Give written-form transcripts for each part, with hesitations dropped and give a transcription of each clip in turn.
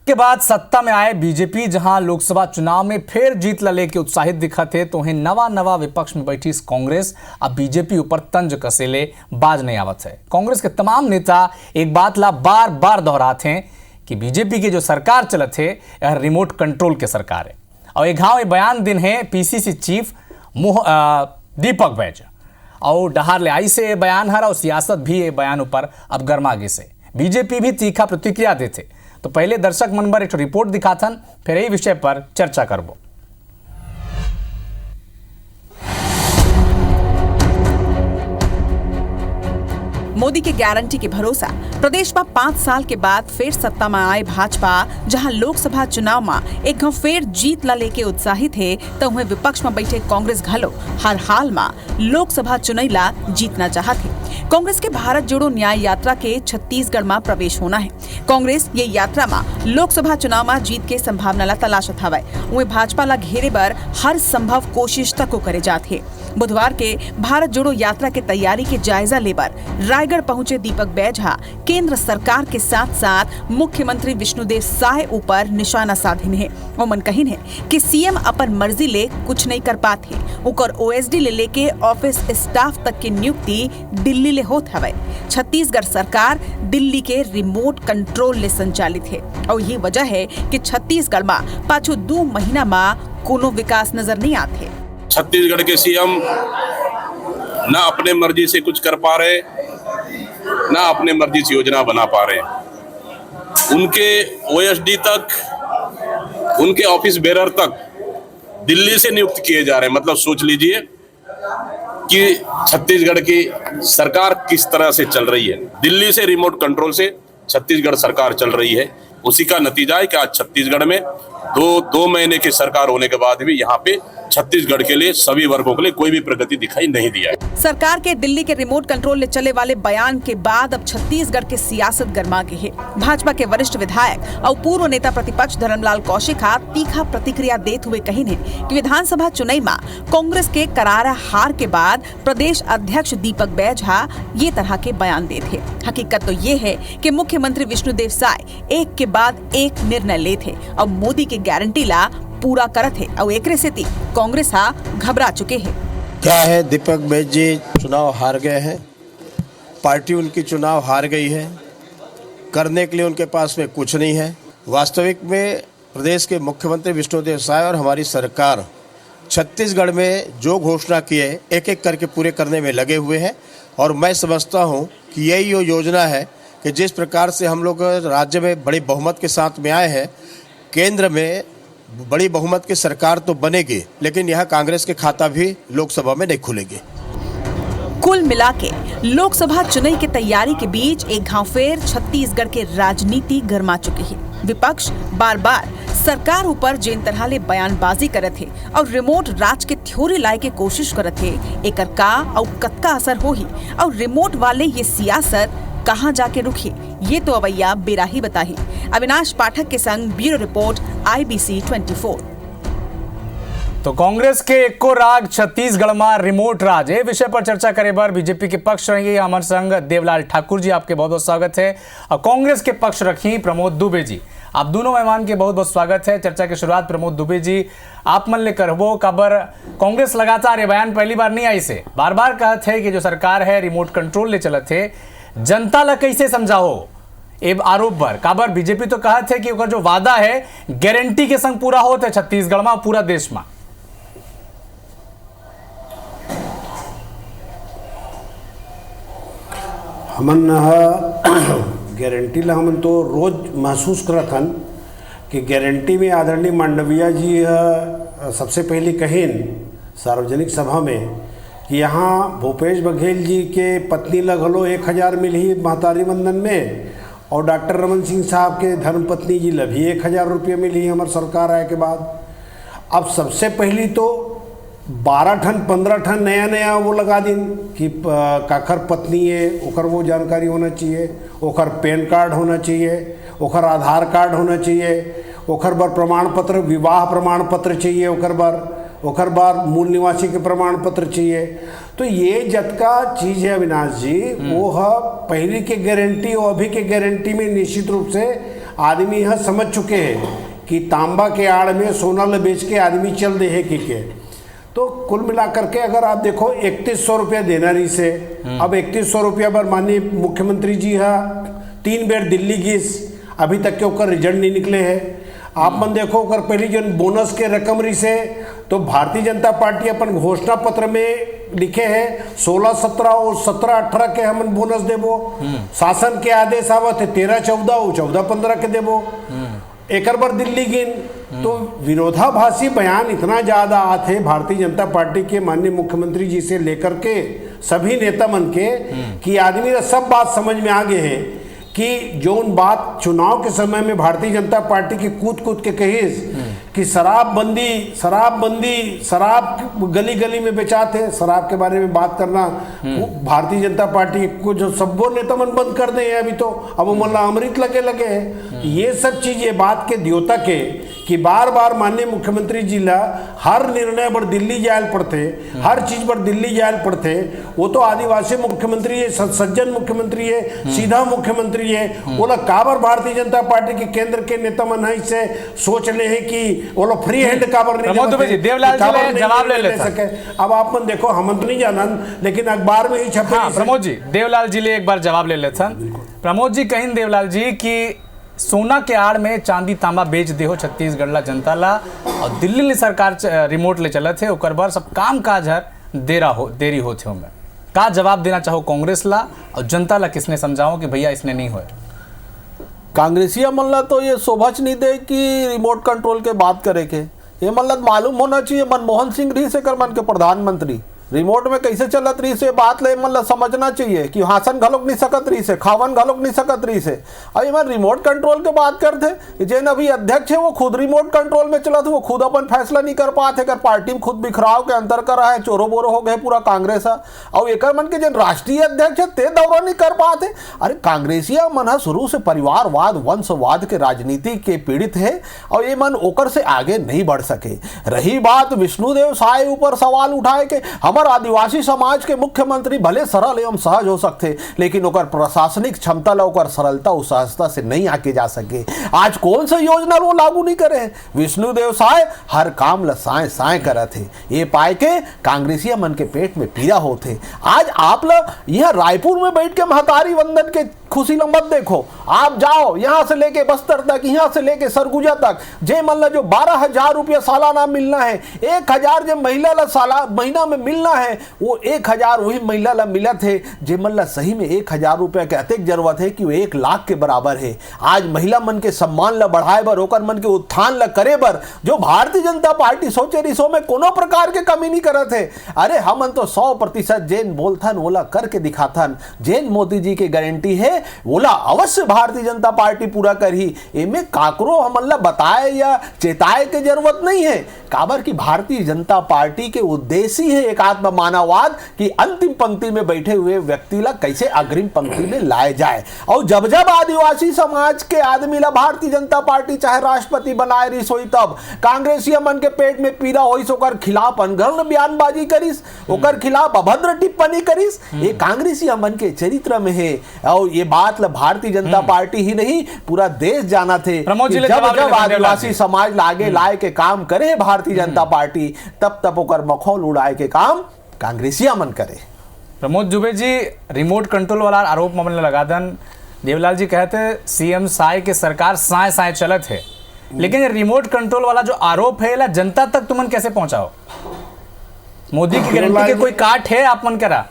के बाद सत्ता में आए बीजेपी जहां लोकसभा चुनाव में फिर जीत लले के उत्साहित दिखा थे, तो नवा नवा विपक्ष में बैठी कांग्रेस अब बीजेपी ऊपर तंज कसेले बाज नहीं आवत है। कांग्रेस के तमाम नेता एक बात ला बार बार दोहराते हैं कि बीजेपी की जो सरकार चलत है यह रिमोट कंट्रोल के सरकार है। और एक घाव बयान दिन है पीसीसी चीफ दीपक बैज और डहार ले आई से बयान हरा और सियासत भी ये बयान ऊपर अब गर्मागे से बीजेपी भी तीखा प्रतिक्रिया देते। तो पहले दर्शक मन पर एक रिपोर्ट दिखाथन, फिर यही विषय पर चर्चा करबो। मोदी के गारंटी के भरोसा प्रदेश में 5 साल के बाद फिर सत्ता में आए भाजपा जहां लोकसभा चुनाव में एक घाव फिर जीत ला लेके उत्साहित है, तो वह विपक्ष में बैठे कांग्रेस घलो हर हाल में लोकसभा चुनाव जीतना चाहते। कांग्रेस के भारत जोड़ो न्याय यात्रा के छत्तीसगढ़ में प्रवेश होना है। कांग्रेस ये यात्रा में लोकसभा चुनाव में जीत के संभावना ला तलाशत हवै। वह भाजपा ला घेरे बर हर संभव कोशिश तक करे जाते। बुधवार के भारत जोड़ो यात्रा के तैयारी के जायजा लेबर रायगढ़ पहुंचे दीपक बैझा केंद्र सरकार के साथ साथ मुख्यमंत्री विष्णुदेव साय ऊपर निशाना साधिन है। ओमन कहिन है कि सीएम अपन मर्जी ले कुछ नहीं कर पाते, उकर ओएसडी ले लेके ऑफिस स्टाफ तक की नियुक्ति दिल्ली ले होत हवै। छत्तीसगढ़ सरकार दिल्ली के रिमोट कंट्रोल ले संचालित है और ये वजह है कि छत्तीसगढ़ में पाछू 2 महीना में कोनो विकास नजर नहीं आते। छत्तीसगढ़ के सीएम ना अपने मर्जी से कुछ कर पा रहे, ना अपने मर्जी से योजना बना पा रहे। उनके ओएसडी तक, उनके ऑफिस बेरर तक दिल्ली से नियुक्त किए जा रहे हैं। मतलब सोच लीजिए कि छत्तीसगढ़ की सरकार किस तरह से चल रही है। दिल्ली से रिमोट कंट्रोल से छत्तीसगढ़ सरकार चल रही है। उसी का नतीजा है कि आज छत्तीसगढ़ में दो महीने की सरकार होने के बाद भी यहाँ पे छत्तीसगढ़ के लिए सभी वर्गों के लिए कोई भी प्रगति दिखाई नहीं दिया है। सरकार के दिल्ली के रिमोट कंट्रोल ले चले वाले बयान के बाद अब छत्तीसगढ़ के सियासत गर्मा गई है। भाजपा के वरिष्ठ विधायक और पूर्व नेता प्रतिपक्ष धर्मलाल कौशिक तीखा प्रतिक्रिया देते हुए कही है कि विधानसभा चुनाव में कांग्रेस के करारा हार के बाद प्रदेश अध्यक्ष दीपक बैझा ये तरह के बयान देते। हकीकत तो ये है कि मुख्यमंत्री विष्णुदेव साय एक के बाद एक निर्णय लेते और मोदी की गारंटी ला पूरा करत है और एक से कांग्रेस घबरा चुके हैं। क्या है, दीपक बैज जी चुनाव हार गए हैं, पार्टी उनकी चुनाव हार गई है, करने के लिए उनके पास में कुछ नहीं है। वास्तविक में प्रदेश के मुख्यमंत्री विष्णुदेव साय और हमारी सरकार छत्तीसगढ़ में जो घोषणा किए एक एक करके पूरे करने में लगे हुए हैं। और मैं समझता हूँ कि यही वो योजना है कि जिस प्रकार से हम लोग राज्य में बड़ी बहुमत के साथ में आए हैं, केंद्र में बड़ी बहुमत की सरकार तो बनेगी, लेकिन यह कांग्रेस के खाता भी लोकसभा में नहीं खुलेगी। कुल मिलाके लोकसभा चुनाव की तैयारी के बीच एक घाव फेर छत्तीसगढ़ के राजनीति गर्मा चुकी है। विपक्ष बार बार सरकार ऊपर जिन तरह ले बयानबाजी करत है और रिमोट राज के थ्योरी लाए के कोशिश करत है, एकर का और कतका असर होही और रिमोट वाले ये सियासत कहां जाके रुकी, ये तो अवैया बेराही बताही। अविनाश पाठक के संग ब्यूरो रिपोर्ट IBC 24। तो कांग्रेस के एको राग छत्तीसगढ़ में रिमोट राज ए विषय पर चर्चा करे बार बीजेपी के पक्ष रहेंगे हमारे संग देवलाल ठाकुर जी, आपके बहुत बहुत स्वागत है। और कांग्रेस के पक्ष रखी प्रमोद दुबे जी, आप दोनों मेहमान के बहुत बहुत स्वागत है। चर्चा की शुरुआत प्रमोद दुबे जी आप मन ले करबो। काबर कांग्रेस लगातार ये बयान पहली बार नहीं आई से बार बार कहते हैं कि जो सरकार है रिमोट कंट्रोल ले चलत है, जनता ला कैसे समझाओ ए आरोप पर। काबर बीजेपी तो कहते है कि उनका जो वादा है गारंटी के संग पूरा होता है छत्तीसगढ़ में पूरा देश में। हमन गारंटी ला हमन तो रोज महसूस करत हन कि गारंटी में आदरणीय मांडविया जी सबसे पहले कहेन सार्वजनिक सभा में कि यहाँ भूपेश बघेल जी के पत्नी लगलो 1000 मिली महतारी बंधन में और डॉक्टर रमन सिंह साहब के धर्मपत्नी जी ला भी 1000 रुपये मिली हमारे सरकार आए के बाद। अब सबसे पहली तो 12 ठन 15 ठन नया वो लगा दिन कि काकर पत्नी है ओकर वो जानकारी होना चाहिए, ओकर पैन कार्ड होना चाहिए, ओकर आधार कार्ड होना चाहिए, ओकर बर प्रमाण पत्र विवाह प्रमाण पत्र चाहिए, ओकर बाद मूल निवासी के प्रमाण पत्र चाहिए। तो ये जतका चीज़ है अविनाश जी, वो है पहले के गारंटी और अभी के गारंटी में निश्चित रूप से आदमी यह समझ चुके हैं कि तांबा के आड़ में सोना ल बेच के आदमी चल दे है के। तो कुल मिलाकर के अगर आप देखो 3100 रुपया देना रही से, अब 3100 रुपया पर माननीय मुख्यमंत्री जी हा 3 बेर दिल्ली गिस, अभी तक के ओकर रिजल्ट नहीं निकले हैं। आप मन देखो ओकर पहली जो बोनस के रकम रही से, तो भारतीय जनता पार्टी अपन घोषणा पत्र में लिखे हैं 16-17 और 17-18 के हमन बोनस देबो। शासन के आदेश आवत है 13-14 और 14-15 के देबो। एक बार दिल्ली गिन तो विरोधाभासी बयान इतना ज्यादा आते भारतीय जनता पार्टी के माननीय मुख्यमंत्री जी से लेकर के सभी नेता मन के कि आदमी ने सब बात समझ में आ गए हैं कि जो उन बात चुनाव के समय में भारतीय जनता पार्टी की कूद के कहिस कि शराब गली गली में बेचाते, शराब के बारे में बात करना भारतीय जनता पार्टी को जो सबो नेता मन बंद कर दे अभी तो अब मतलब अमृत लगे है। ये सब चीज ये बात के द्योतक है कि बार बार माननीय मुख्यमंत्री जी ला हर निर्णय पर दिल्ली जायल पड़ते, हर चीज पर दिल्ली जायल पड़ते। वो तो आदिवासी मुख्यमंत्री है, सज्जन मुख्यमंत्री है, सीधा मुख्यमंत्री है। वो लोग काबर भारतीय जनता पार्टी के केंद्र के नेता मन से सोच ले है कि वो लोग फ्री हैंड काबर नहीं देवलाल जी जवाब ले सके। अब आप मन देखो हम तो नहीं जानन, लेकिन अखबार में ही छपे। प्रमोद जी देवलाल जी ले एक बार जवाब ले लेते। प्रमोद जी कहीं देवलाल जी की सोना के आड़ में चांदी तांबा बेच दे हो छत्तीसगढ़ ला जनता ला, और दिल्ली ले सरकार रिमोट ले चलत है, ओकर बर सब काम काज हर देरी होते हो। का जवाब देना चाहो कांग्रेस ला और जनता ला किसने समझाओ कि भैया इसने नहीं होए? कांग्रेसिया मन ला तो ये शोभच नहीं दे कि रिमोट कंट्रोल के बात करे के। ये मन ला मालूम होना चाहिए मनमोहन सिंह रही से कर मन के प्रधानमंत्री रिमोट में कैसे चलत रही से बात ले मन ला समझना चाहिए कि हासन घलोक नहीं सकत रही से, खावन घलोक नहीं सकत रही से। अभी मैं रिमोट कंट्रोल के बात करते, जेन अभी अध्यक्ष है वो खुद रिमोट कंट्रोल में चलत, वो खुद अपन फैसला नहीं कर पाते, कर पार्टी में खुद बिखराव के अंतर कर रहा है, चोरो बोरो हो गए पूरा कांग्रेस। और एक मन के जन राष्ट्रीय अध्यक्ष है ते दौरा नहीं कर पाते। अरे कांग्रेसिया मन शुरू से परिवारवाद वंशवाद के राजनीति के पीड़ित है और ये मन ओकर से आगे नहीं बढ़ सके। रही बात विष्णुदेव साय ऊपर सवाल उठाए के हमारे आदिवासी समाज के मुख्यमंत्री भले सरल एवं सहज हो सकते, लेकिन ओकर प्रशासनिक क्षमता ला ओकर सरलता और सहजता से नहीं आके जा सके। आज कौन सा योजना वो लागू नहीं करे हैं? विष्णुदेव साय हर काम ला साय साय करत थे, ये पाए के कांग्रेसिया मन के पेट में पीड़ा होते। आज आप ला यह रायपुर में बैठ के महतारी वंदन के खुशी मत देखो, आप जाओ यहाँ से लेके बस्तर तक, यहाँ से लेके सरगुजा तक, जे मन ला जो 12,000 रुपया सालाना मिलना है, 1,000 जो महिला ला महीना में मिलना है, वो 1,000 वही महिला ला मिलत है। जे मन ला सही में 1,000 रुपया के अतिक जरूरत है कि वो 1 लाख के बराबर है। आज महिला मन के सम्मान ला बढ़ाए बर, ओकर मन के उत्थान ला करे बर जो भारतीय जनता पार्टी सोचे रिसो में कोनो प्रकार के कमी नहीं करत है। अरे हमन तो 100% जेन बोलथन ओला करके दिखाथन, जेन मोदी जी के गारंटी है बोला अवश्य भारतीय जनता पार्टी पूरा करी। एमे काकरो हमन ला बताए या चेताए के जरूरत नहीं है, काबर की भारतीय जनता पार्टी के उद्देश्य है एक आत्म मानववाद कि अंतिम पंक्ति में बैठे हुए व्यक्ति ला कैसे अग्रिम पंक्ति में लाए जाए। और जब जब आदिवासी समाज के आदमी ला भारतीय जनता पार्टी चाहे राष्ट्रपति बनाए रही सोई, तब कांग्रेसिया मन के पेट में पीड़ा होई, ओकर खिलाफ अनगढ़ बयानबाजी करिस, ओकर खिलाफ अभद्र टिप्पणी करिस। ये कांग्रेसिया मन के चरित्र में है और ये बात ला भारतीय जनता पार्टी ही नहीं पूरा देश जाना थे। जब जब आदिवासी समाज लागे लाए के काम करे भारतीय जनता पार्टी, तब तब ओकर मखौल उड़ाए के काम कांग्रेसिया मन करे। प्रमोद दुबे जी रिमोट कंट्रोल वाला आरोप मामले लगा दन, देवलाल जी कहते सीएम साय के सरकार साय साय चलत है, लेकिन ये रिमोट कंट्रोल वाला जो आरोप है ला जनता तक तुमन कैसे पहुंचाओ? मोदी की गारंटी के कोई काट है आप मन करा?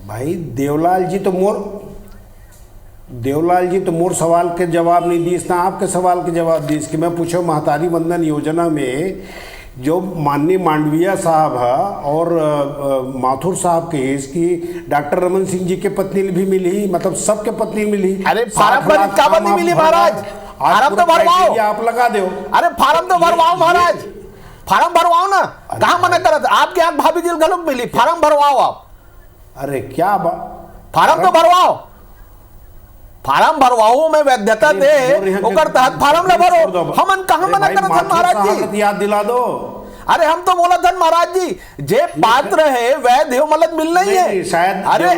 भाई देवलाल जी तो मोर सवाल के जवाब नहीं दी, ना आपके सवाल के जवाब दी। कि मैं पूछो महतारी वंदन योजना में जो माननीय मांडविया साहब है और माथुर साहब के इसकी डॉक्टर रमन सिंह जी के पत्नी भी मिली, मतलब सबके पत्नी मिली। अरे फार्म पर काबर नहीं मिली महाराज? फार्म तो भरवाओ, आप लगा दो। अरे फार्म तो भरवाओ महाराज, फार्म भरवाओ ना, कहाँ मना करत? आपके यहाँ भाभी जी गलत मिली, फार्म भरवाओ आप। अरे क्या फार्म तो भरवाओ, फार्म भरवाओ में वैधता दे, ओकर तहत फार्म ला भरो। हमन कहां मना करत हन महाराज जी? याद दिला दो। अरे हम तो बोला था महाराज जी जे पात्र है वैध हो मतलब मिल नहीं है। शायद अरे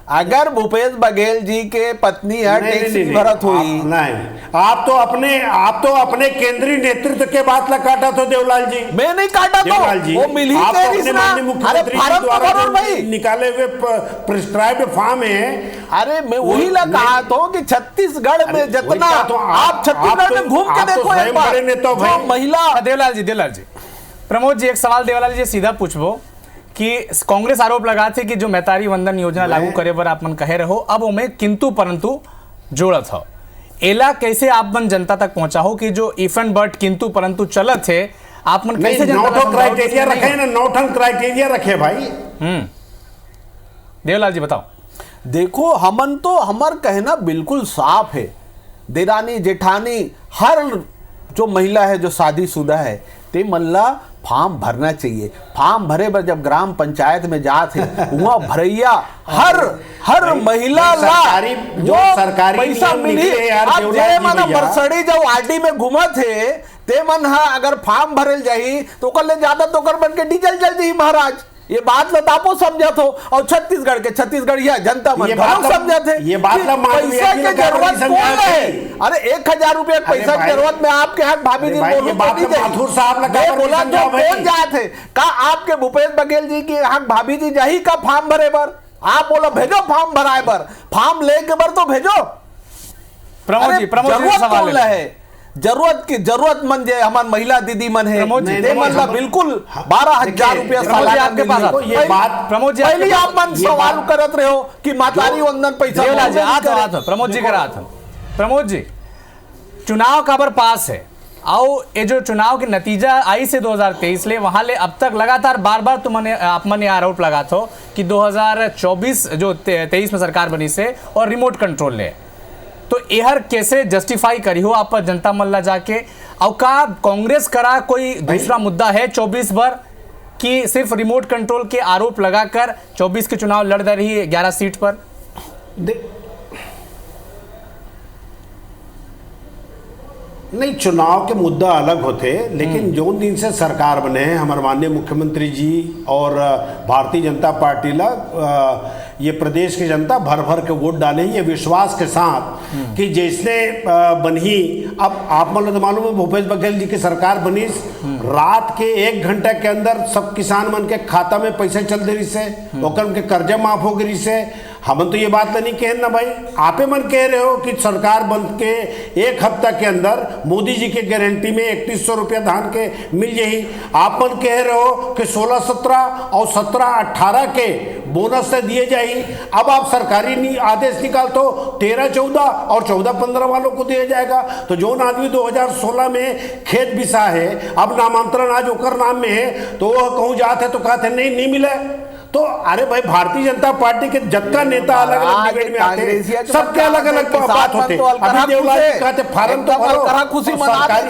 अगर भूपेश बघेल जी के पत्नी है टैक्स भरत हुई नहीं, आप तो अपने केंद्रीय नेतृत्व के बात ला काटा तो देवलाल जी। मैं नहीं काटा देवलाल जी, वो मिली आप तो अपने ना। माननीय मुख्यमंत्री जी द्वारा जो निकाले हुए प्रिस्क्राइब्ड फॉर्म है। अरे मैं वही ला कहा तो कि छत्तीसगढ़ में जितना आप छत्तीसगढ़ में घूम के देखो एक बार महिला। देवलाल जी प्रमोद जी, एक सवाल देवलाल जी सीधा पूछबो कि कांग्रेस आरोप लगा थे कि जो मैतारी वंदन योजना लागू करे पर आप मन कहे रहो, अब उमें किंतु परंतु जोड़त हो, एला कैसे आप मन जनता तक पहुंचा हो कि जो इफ एंड बट किंतु परंतु चलत है, आप मन कैसे जनता क्राइटेरिया रखे ना, नौठन क्राइटेरिया रखे भाई। देवलाल जी बताओ। देखो हमन तो हमार कहना बिल्कुल साफ है, देरानी जेठानी हर जो महिला है जो शादीशुदा है ते मल्ला फॉर्म भरना चाहिए। फॉर्म भरे पर जब ग्राम पंचायत में जाते वहाँ भरैया हर महिला ला जो सरकारी पैसा मिली। अब जे मन बरसड़ी जब आरडी में घूमा थे ते मन हा अगर फॉर्म भरल जाही तो कर ले ज्यादा तो कर बन के डीजल जल जाही महाराज। ये बात लतापो समझा थो और छत्तीसगढ़ या जनता मन समझा थे ये बात पैसा की जरूरत कौन है। अरे 1000 रुपया पैसा की जरूरत में आपके यहाँ भाभी जी बोला जो कौन जात है का आपके भूपेश बघेल जी की यहाँ भाभी जी जाही का फॉर्म भरे बर। आप बोला भेजो फॉर्म भराए बर, फॉर्म लेके बर तो भेजो। प्रमोद जी सवाल है जरूरतमंद जो हमार महिला दीदी मन है बिल्कुल 12,000 रुपया सालाना आपके पास ये बात प्रमोद जी पहले आप मन सवाल करत रहे हो कि मातारी वंदन पैसा। प्रमोद जी करा था। प्रमोद जी, चुनाव काबर पास है और ये जो चुनाव के नतीजा आई से 2023 ले वहां ले अब तक लगातार बार तुमने आप मन आरोप लगा था कि 2024 जो 23 में सरकार बनी से और रिमोट कंट्रोल ले, तो यहर कैसे जस्टिफाई करी हो आप जनता मल्ला जाके। और का कांग्रेस करा कोई दूसरा मुद्दा है 24 भर कि सिर्फ रिमोट कंट्रोल के आरोप लगाकर 24 के चुनाव लड़ रही है 11 सीट पर। नहीं, चुनाव के मुद्दा अलग होते, लेकिन जो दिन से सरकार बने हैं हमारे माननीय मुख्यमंत्री जी और भारतीय जनता पार्टी ला ये प्रदेश की जनता भर भर के वोट डाले ये विश्वास के साथ कि जैसे बनी। अब आप मतलब मालूम है भूपेश बघेल जी की सरकार बनी, रात के 1 घंटे के अंदर सब किसान मन के खाता में पैसे चल दे रही से, उनके कर्जे माफ हो गई से। हम तो ये बात नहीं कह ना भाई, आपे मन कह रहे हो कि सरकार बन के 1 हफ्ता के अंदर मोदी जी के गारंटी में 3100 रुपया धान के मिल जाही। आप मन कह रहे हो कि 16-17 और 17-18 के बोनस से दिए जाही। अब आप सरकारी आदेश निकाल तो 13-14 और 14-15 वालों को दिया जाएगा। तो जो आदमी 2016 में खेत बिसा है, अब नामांतरण आज ओकर नाम में है, तो वह कहूँ जाते तो कहते नहीं मिले। तो अरे भाई भारतीय जनता पार्टी के जत्ता नेता अलग अलग डिबेट में आते हैं, सबके अलग अलग बात होते हैं। अभी देवलाल जी कहते फार्म तो भरो, खुशी सरकारी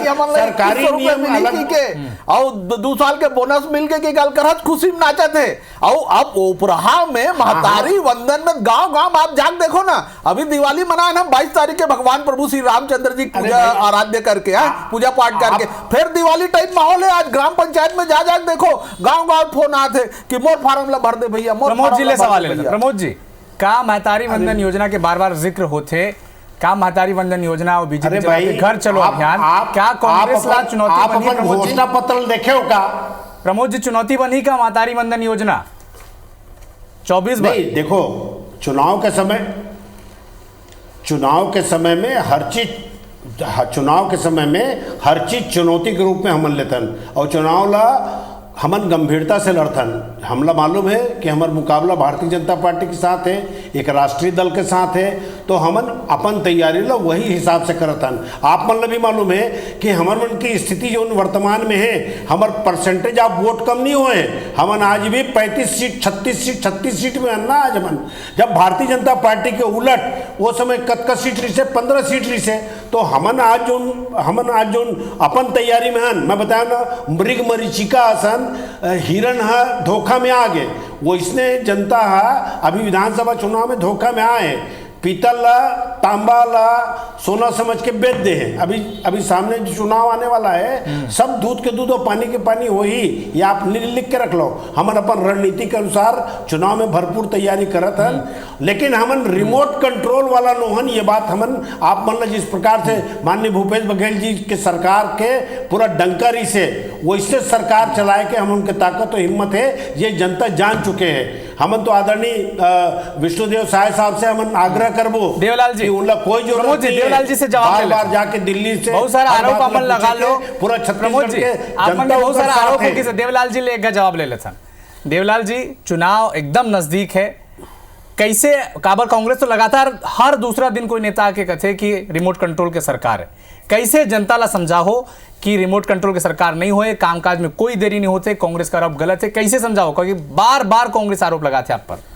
नियम अलग के और 2 साल के बोनस मिल के की गल करत खुशी में नाचे थे। और अब उपरहा में महतारी वंदन में गांव आप जाके देखो ना, अभी दिवाली मनाए हम 22 तारीख के भगवान प्रभु श्री रामचंद्र जी पूजा आराध्य करके पूजा पाठ करके फिर दिवाली टाइप माहौल है। आज ग्राम पंचायत में जा देखो गाँव फोन आते कि मोर फार्म भर दे भैया। प्रमोद जी ले सवाल है। प्रमोद जी, का महतारी वंदन योजना के बार जिक्र होते, का महतारी वंदन योजना और बीजेपी के घर चलो अभियान क्या कांग्रेस ला चुनौती बनी? घोषणा पत्र देखे हो का प्रमोद जी, चुनौती बनी का महतारी वंदन योजना 24 नहीं? देखो चुनाव के समय में हर चीज चुनौती के रूप में हमन लेतन और चुनाव ला हमन गंभीरता से लड़थन। हमला मालूम है कि हमारा मुकाबला भारतीय जनता पार्टी के साथ है, एक राष्ट्रीय दल के साथ है, तो हमन अपन तैयारी ला वही हिसाब से करथन। आप मन भी मालूम है कि हमर मन की स्थिति जो वर्तमान में है, हमार परसेंटेज ऑफ वोट कम नहीं हुए। हमन आज भी 35 सीट 36 सीट में अन्ना आज हमन, जब भारतीय जनता पार्टी के उलट वो समय कत सीट रही से 15 सीट रही से। तो हमन आज जो अपन तैयारी में हन, मैं बताया ना, मृग मरीचिका आसन हिरण धोखा में आ गए, वो इसने जनता अभी विधानसभा चुनाव में धोखा में आए पीतल ला, तांबा ला सोना समझ के बेच दे हैं। अभी सामने जो चुनाव आने वाला है, सब दूध के दूध और पानी के पानी हो ही, ये आप लिख के रख लो। हमन अपन रणनीति के अनुसार चुनाव में भरपूर तैयारी करत हन, लेकिन हमन रिमोट कंट्रोल वाला नोहन। ये बात हमन आप मान जिस प्रकार से माननीय भूपेश बघेल जी के सरकार के पूरा डंकारी से वैसे सरकार चलाए के हम उनके ताकत और हिम्मत है, ये जनता जान चुके हैं। हमन तो आदरणीय विष्णुदेव साय साहब से हमन आग्रह करबो देवलाल जी, उनका कोई जरूरत नहीं है। देवलाल जी से जवाब बार जाके दिल्ली से बहुत सारा आरोप अमन लगा लो। पूरा छत्तीसगढ़ के जनता बहुत सारा आरोप है कि है। देवलाल जी ले एक जवाब ले लेते हैं। देवलाल जी, चुनाव एकदम नजदीक है, कैसे काबर कांग्रेस तो लगातार हर दूसरा दिन कोई नेता आके कहते कि रिमोट कंट्रोल के सरकार है, कैसे जनता ला समझाओ कि रिमोट कंट्रोल की सरकार नहीं होए, कामकाज में कोई देरी नहीं होते, कांग्रेस का आरोप गलत है, कैसे समझाओ? क्योंकि बार बार कांग्रेस आरोप लगाते आप पर।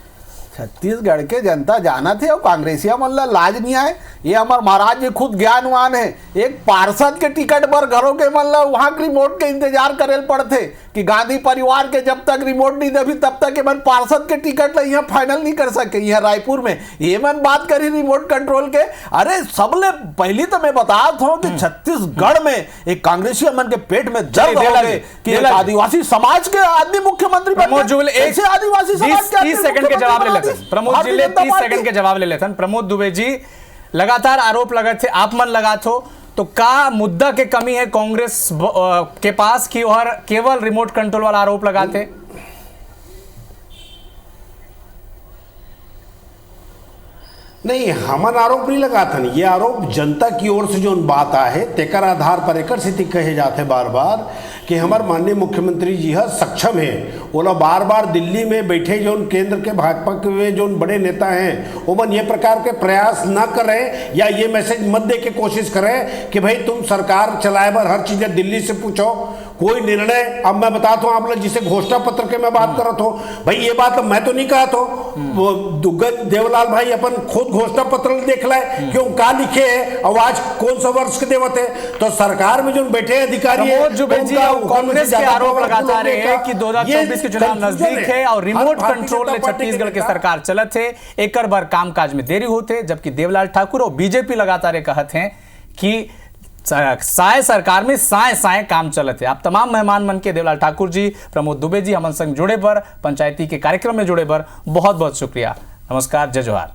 छत्तीसगढ़ के जनता जाना थे और कांग्रेसिया मन ला लाज नहीं आए। ये हमार महाराज जी खुद ज्ञानवान है। एक पार्षद के टिकट पर घरों के मन ला वहां रिमोट के इंतजार करे पड़ते कि गांधी परिवार के जब तक रिमोट नहीं देवी तब तक मन पार्षद के टिकट ला यहाँ फाइनल नहीं कर सके। यहाँ रायपुर में ये मन बात करी रिमोट कंट्रोल के। अरे सबले पहली तो मैं बता हूँ कि छत्तीसगढ़ में एक कांग्रेसिया मन के पेट में दर्द हो गए कि एक आदिवासी समाज के आदमी मुख्यमंत्री प्रमोद जुबले ऐसे आदिवासी समाज के 30 सेकंड के जवाब ले लेते हैं। प्रमोद जी ले 30 सेकंड के जवाब ले लेते हैं। प्रमोद दुबे जी, लगातार आरोप लगे थे, आप मन लगा तो का मुद्दा के कमी है कांग्रेस के पास कि और केवल रिमोट कंट्रोल वाला आरोप लगाते? नहीं, हमन आरोप नहीं लगाता। ये आरोप जनता की ओर से जो बात है तेकर आधार पर एक स्थिति कहे जाते बार बार कि हमार माननीय मुख्यमंत्री जी है सक्षम है। ओला बार बार दिल्ली में बैठे जो केंद्र के भाजपा के जो बड़े नेता हैं वो मन ये प्रकार के प्रयास ना करें या ये मैसेज मत दे के कोशिश करें कि भाई तुम सरकार चलाए बर हर चीज़ें दिल्ली से पूछो। कोई निर्णय अब मैं बताता हूँ आप लोग, जिसे घोषणा पत्र के मैं बात कर रहा हूँ, भाई ये बात मैं तो नहीं कहा तो वो देवलाल भाई अपन खुद घोषणा पत्र देख लाए क्यों का लिखे है और आज कौन सा वर्ष के देवत है। तो सरकार में जो बैठे अधिकारी कांग्रेस के आरोप लगाता रहे हैं कि 2024 के चुनाव नजदीक है और रिमोट कंट्रोल में छत्तीसगढ़ की सरकार चलत है, एक बार कामकाज में देरी होते, जबकि देवलाल ठाकुर और बीजेपी लगातार कहते हैं कि साय सरकार में साय साय काम चलत है। आप तमाम मेहमान मन के देवलाल ठाकुर जी, प्रमोद दुबे जी हमन संग जुड़े पर, पंचायती के कार्यक्रम में जुड़े पर बहुत बहुत शुक्रिया। नमस्कार, जय जोहार।